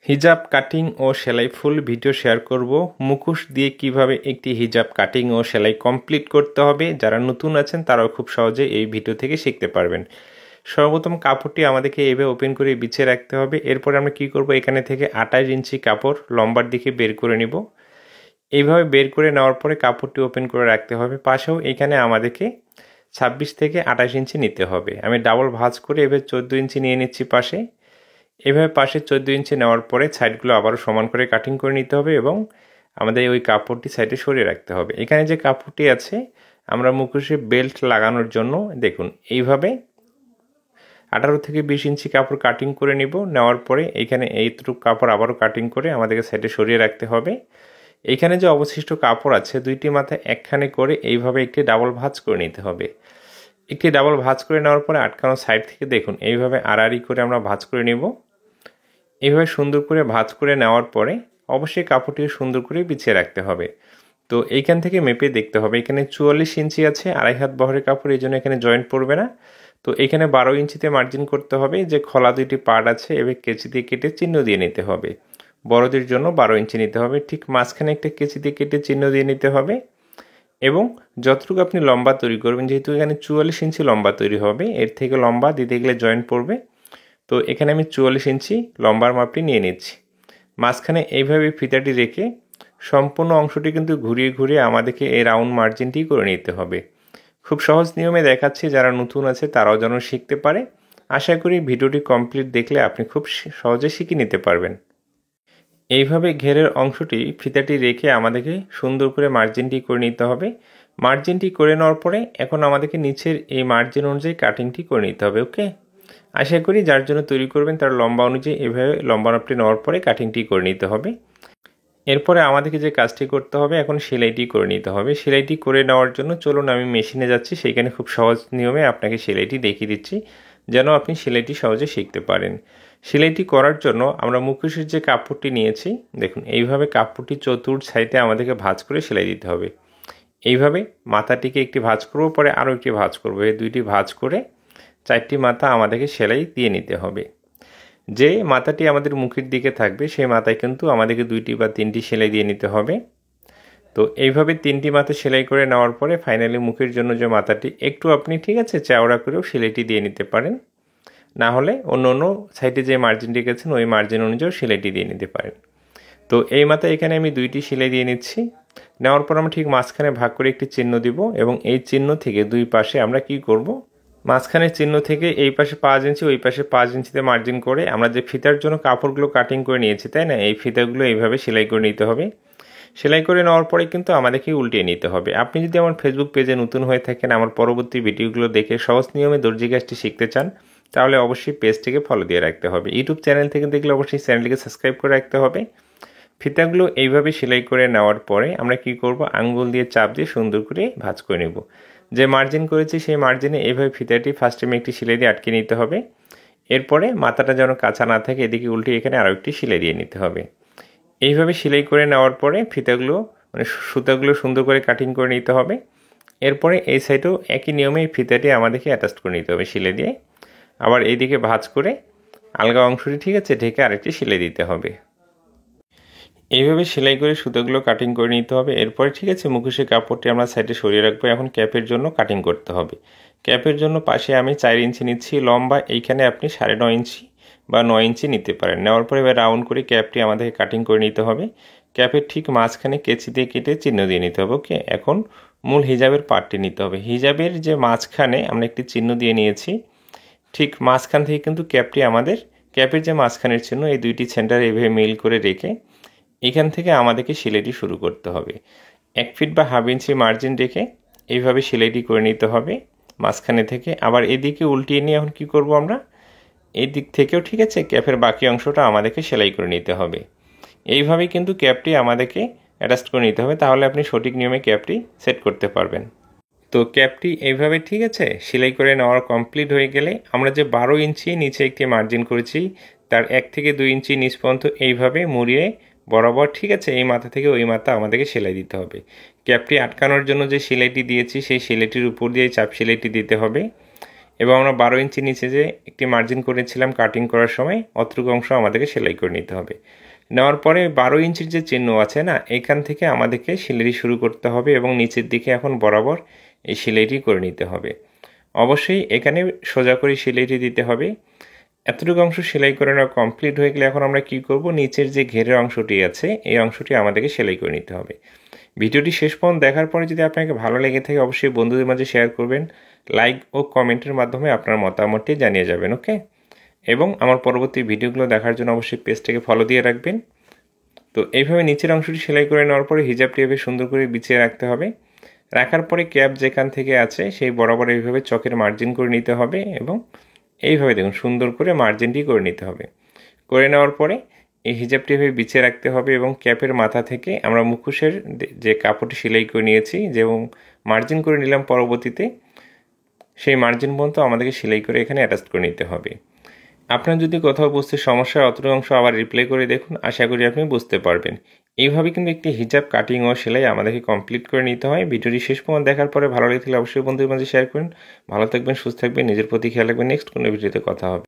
হিজাব কাটিং ও সেলাই full video share করব। মুখোশ দিয়ে কিভাবে একটি হিজাব কাটিং ও সেলাই কমপ্লিট করতে হবে, যারা নতুন আছেন তারাও খুব সহজে এই ভিডিও থেকে শিখতে পারবেন। সর্বপ্রথম কাপড়টি আমাদেরকে এইভাবে ওপেন করে বিছিয়ে রাখতে হবে। এরপর আমরা কি করব, এখানে থেকে 28 ইঞ্চি কাপড় লম্বার দিকে বের করে নিব। এইভাবে বের করে নেওয়ার পরে কাপড়টি ওপেন করে রাখতে হবে। পাশেও এখানে আমাদেরকে 26 থেকে 28 ইঞ্চি নিতে হবে। আমি ডাবল ভাঁজ করে এভাবে 14 ইঞ্চি নিয়ে নিচ্ছি পাশে। এভাবে পাশে 14 ইঞ্চি নেওয়ার পরে সাইডগুলো আবারও সমান করে কাটিং করে নিতে হবে এবং আমাদের ওই কাপড়টি সাইডে সরিয়ে রাখতে হবে। এখানে যে কাপড়টি আছে আমরা মুখোশে বেল্ট লাগানোর জন্য দেখুন এইভাবে 18 থেকে 20 ইঞ্চি কাপড় কাটিং করে নিব। নেওয়ার পরে এখানে এইটুকু কাপড় আবারও কাটিং করে আমাদেরকে সাইডে সরিয়ে রাখতে হবে। এখানে যে অবশিষ্ট কাপড় আছে দুইটি মাথায় একখানে করে এইভাবে একটি ডাবল ভাঁজ করে নিতে হবে। একটি ডাবল ভাঁজ করে নেওয়ার পরে আটকানো সাইড থেকে দেখুন এইভাবে আড়াআড়ি করে আমরা ভাঁজ করে নেব। এইভাবে সুন্দর করে ভাঁজ করে নেওয়ার পরে অবশ্যই কাপড়টিকে সুন্দর করে বিছিয়ে রাখতে হবে। তো এইখান থেকে মেপে দেখতে হবে, এখানে 44 ইঞ্চি আছে, 2.5 হাত বহরের কাপড়, এই জন্য এখানে জয়েন্ট পড়বে না। তো এখানে 12 ইঞ্চিতে মার্জিন করতে হবে। যে খোলা দুইটি পার্ট আছে এভাবে কেচি দিয়ে কেটে চিহ্ন দিয়ে নিতে হবে। বড়দের জন্য 12 ইঞ্চি নিতে হবে। ঠিক মাঝখানে একটা কেচি দিয়ে কেটে চিহ্ন দিয়ে নিতে হবে এবং যতটুকু আপনি লম্বা তৈরি করবেন, যেহেতু এখানে 44 ইঞ্চি লম্বা তৈরি হবে, এর থেকে লম্বা দিতে গেলে জয়েন্ট পড়বে। তো এখানে আমি 44 ইঞ্চি লম্বার মাপটি নিয়ে নিচ্ছি। মাঝখানে এইভাবে ফিতাটি রেখে সম্পূর্ণ অংশটি কিন্তু ঘুরিয়ে ঘুরিয়ে আমাদেরকে এই রাউন্ড মার্জিনটি করে নিতে হবে। খুব সহজ নিয়মে দেখাচ্ছি, যারা নতুন আছে তারাও যেন শিখতে পারে। আশা করি ভিডিওটি কমপ্লিট দেখলে আপনি খুব সহজে শিখে নিতে পারবেন। এইভাবে ঘেরের অংশটি ফিতাটি রেখে আমাদেরকে সুন্দর করে মার্জিনটি করে নিতে হবে। মার্জিনটি করে নেওয়ার পরে এখন আমাদেরকে নিচের এই মার্জিন অনুযায়ী কাটিংটি করে নিতে হবে। ওকে, আশা করি যার জন্য তৈরি করবেন তার লম্বা অনুযায়ী এভাবে লম্বা মাপটি নেওয়ার পরে কাটিংটি করে নিতে হবে। এরপরে আমাদেরকে যে কাজটি করতে হবে, এখন সেলাইটি করে নিতে হবে। সেলাইটি করে নেওয়ার জন্য চলুন আমি মেশিনে যাচ্ছি, সেইখানে খুব সহজ নিয়মে আপনাকে সেলাইটি দেখিয়ে দিচ্ছি যেন আপনি সেলাইটি সহজে শিখতে পারেন। সেলাইটি করার জন্য আমরা মুখোশের যে কাপড়টি নিয়েছি দেখুন এইভাবে কাপড়টি চতুর্থ সাইডে আমাদেরকে ভাঁজ করে সেলাই দিতে হবে। এইভাবে মাথাটিকে একটি ভাঁজ করব, পরে আরও একটি ভাঁজ করব। এই দুইটি ভাঁজ করে 4টি মাথা আমাদেরকে সেলাই দিয়ে নিতে হবে। যে মাথাটি আমাদের মুখের দিকে থাকবে সেই মাথায় কিন্তু আমাদেরকে 2টি বা 3টি সেলাই দিয়ে নিতে হবে। তো এইভাবে 3টি মাথা সেলাই করে নেওয়ার পরে ফাইনালি মুখের জন্য যে মাথাটি একটু আপনি ঠিক আছে চওড়া করেও সেলাইটি দিয়ে নিতে পারেন, না হলে অন্য অন্য সাইডে যে মার্জিন রেখেছেন ওই মার্জিন অনুযায়ী সেলাইটি দিয়ে নিতে পারেন। তো এই মাথায় এখানে আমি 2টি সেলাই দিয়ে নিচ্ছি। নেওয়ার পর আমরা ঠিক মাঝখানে ভাগ করে একটি চিহ্ন দিব এবং এই চিহ্ন থেকে দুই পাশে আমরা কি করব, মাঝখানের চিহ্ন থেকে এই পাশে 5 ইঞ্চি ওই পাশে 5 ইঞ্চিতে মার্জিন করে আমরা যে ফিতার জন্য কাপড়গুলো কাটিং করে নিয়েছি তাই না, এই ফিতাগুলো এইভাবে সেলাই করে নিতে হবে। সেলাই করে নেওয়ার পরে কিন্তু আমাদেরকে উল্টিয়ে নিতে হবে। আপনি যদি আমার ফেসবুক পেজে নতুন হয়ে থাকেন, আমার পরবর্তী ভিডিওগুলো দেখে সহজ নিয়মে দর্জি কাজটি শিখতে চান, তাহলে অবশ্যই পেজটিকে ফলো দিয়ে রাখতে হবে। ইউটিউব চ্যানেল থেকে দেখলে অবশ্যই চ্যানেলটিকে সাবস্ক্রাইব করে রাখতে হবে। ফিতাগুলো এইভাবে সেলাই করে নেওয়ার পরে আমরা কি করব, আঙ্গুল দিয়ে চাপ দিয়ে সুন্দর করে ভাঁজ করে নেব। যে মার্জিন করেছি সেই মার্জিনে এইভাবে ফিতাটি ফার্স্ট টাইম একটি সেলাই দিয়ে আটকে নিতে হবে। এরপরে মাথাটা যেন কাঁচা না থাকে এদিকে উল্টে এখানে আরও একটি সেলাই দিয়ে নিতে হবে। এইভাবে সেলাই করে নেওয়ার পরে ফিতাগুলো সুতাগুলো সুন্দর করে কাটিং করে নিতে হবে। এরপরে এই সাইডেও একই নিয়মে এই ফিতাটি আমাদেরকে অ্যাটাচ করে নিতে হবে সেলাই দিয়ে। আবার এইদিকে ভাঁজ করে আলগা অংশটি ঠিক আছে ঢেকে আরেকটি সেলাই দিতে হবে। এইভাবে সেলাই করে সুতোগুলো কাটিং করে নিতে হবে। এরপরে ঠিক আছে মুখোশের কাপড়টি আমরা সাইডে সরিয়ে রাখবো। এখন ক্যাপের জন্য কাটিং করতে হবে। ক্যাপের জন্য পাশে আমি 4 ইঞ্চি নিচ্ছি লম্বা, এইখানে আপনি 9.5 ইঞ্চি বা 9 ইঞ্চি নিতে পারেন। নেওয়ার পরে এবার রাউন্ড করে ক্যাপটি আমাদেরকে কাটিং করে নিতে হবে। ক্যাপের ঠিক মাঝখানে কেচি দিয়ে কেটে চিহ্ন দিয়ে নিতে হবে। ওকে, এখন মূল হিজাবের পার্টটি নিতে হবে। হিজাবের যে মাঝখানে আমরা একটি চিহ্ন দিয়ে নিয়েছি, ঠিক মাঝখান থেকে কিন্তু ক্যাপটি আমাদের ক্যাপের যে মাঝখানের চিহ্ন এই দুইটি সেন্টার এইভাবে মিল করে রেখে এখান থেকে আমাদেরকে সেলাইটি শুরু করতে হবে। 1 ফিট বা হাফ ইঞ্চি মার্জিন রেখে এইভাবে সেলাইটি করে নিতে হবে মাঝখানে থেকে। আবার এদিকে উল্টিয়ে নিয়ে এখন কি করব, আমরা এই দিক থেকেও ঠিক আছে ক্যাপের বাকি অংশটা আমাদেরকে সেলাই করে নিতে হবে। এইভাবেই কিন্তু ক্যাপটি আমাদেরকে অ্যাডাস্ট করে নিতে হবে, তাহলে আপনি সঠিক নিয়মে ক্যাপটি সেট করতে পারবেন। তো ক্যাপটি এইভাবে ঠিক আছে সেলাই করে নেওয়ার কমপ্লিট হয়ে গেলে আমরা যে 12 ইঞ্চি নিচে একটি মার্জিন করেছি তার 1 থেকে 2 ইঞ্চি নিচ পর্যন্ত এইভাবে মুড়িয়ে বরাবর ঠিক আছে এই মাথা থেকে ওই মাথা আমাদেরকে সেলাই দিতে হবে। ক্যাপটি আটকানোর জন্য যে সেলাইটি দিয়েছি সেই সেলাইটির উপর দিয়ে চাপ সেলাইটি দিতে হবে। এবং আমরা 12 ইঞ্চি নিচে যে একটি মার্জিন করেছিলাম কাটিং করার সময় অতটুকু অংশ আমাদেরকে সেলাই করে নিতে হবে। নেওয়ার পরে 12 ইঞ্চির যে চিহ্ন আছে না, এখান থেকে আমাদেরকে সেলাই শুরু করতে হবে এবং নিচের দিকে এখন বরাবর এই সেলাইটি করে নিতে হবে। অবশ্যই এখানে সোজা করে সেলাইটি দিতে হবে। এতটুকু অংশ সেলাই করে নেওয়া কমপ্লিট হয়ে গেলে এখন আমরা কি করব, নিচের যে ঘেরের অংশটি আছে এই অংশটি আমাদেরকে সেলাই করে নিতে হবে। ভিডিওটি শেষ পর্যন্ত দেখার পরে যদি আপনাকে ভালো লেগে থাকে অবশ্যই বন্ধুদের মাঝে শেয়ার করবেন, লাইক ও কমেন্টের মাধ্যমে আপনার মতামতটি জানিয়ে যাবেন। ওকে, এবং আমার পরবর্তী ভিডিওগুলো দেখার জন্য অবশ্যই পেজটাকে ফলো দিয়ে রাখবেন। তো এইভাবে নিচের অংশটি সেলাই করে নেওয়ার পরে হিজাবটি এভাবে সুন্দর করে বিছিয়ে রাখতে হবে। রাখার পরে ক্যাপ যেখান থেকে আছে সেই বরাবর এইভাবে চকের মার্জিন করে নিতে হবে এবং এইভাবে দেখুন সুন্দর করে মার্জিনটি করে নিতে হবে। করে নেওয়ার পরে এই হিজাবটি এভাবে বিছিয়ে রাখতে হবে এবং ক্যাপের মাথা থেকে আমরা মুখোশের যে কাপড়টি সেলাই করে নিয়েছি এবং মার্জিন করে নিলাম পরবর্তীতে, সেই মার্জিন পর্যন্ত আমাদেরকে সেলাই করে এখানে অ্যাটাচ করে নিতে হবে। আপনার যদি কোথাও বুঝতে সমস্যা হয় অতটুকু অংশ আবার রিপ্লাই করে দেখুন, আশা করি আপনি বুঝতে পারবেন। এইভাবে কিন্তু একটি হিজাব কাটিং ও সেলাই আমাদেরকে কমপ্লিট করে নিতে হয়। ভিডিওটি শেষ পর্যন্ত দেখার পরে ভালো লেগে থাকলে অবশ্যই বন্ধুদের মাঝে শেয়ার করুন। ভালো থাকবেন, সুস্থ থাকবেন, নিজের প্রতি খেয়াল রাখবেন। নেক্সট কোনো ভিডিওতে কথা হবে।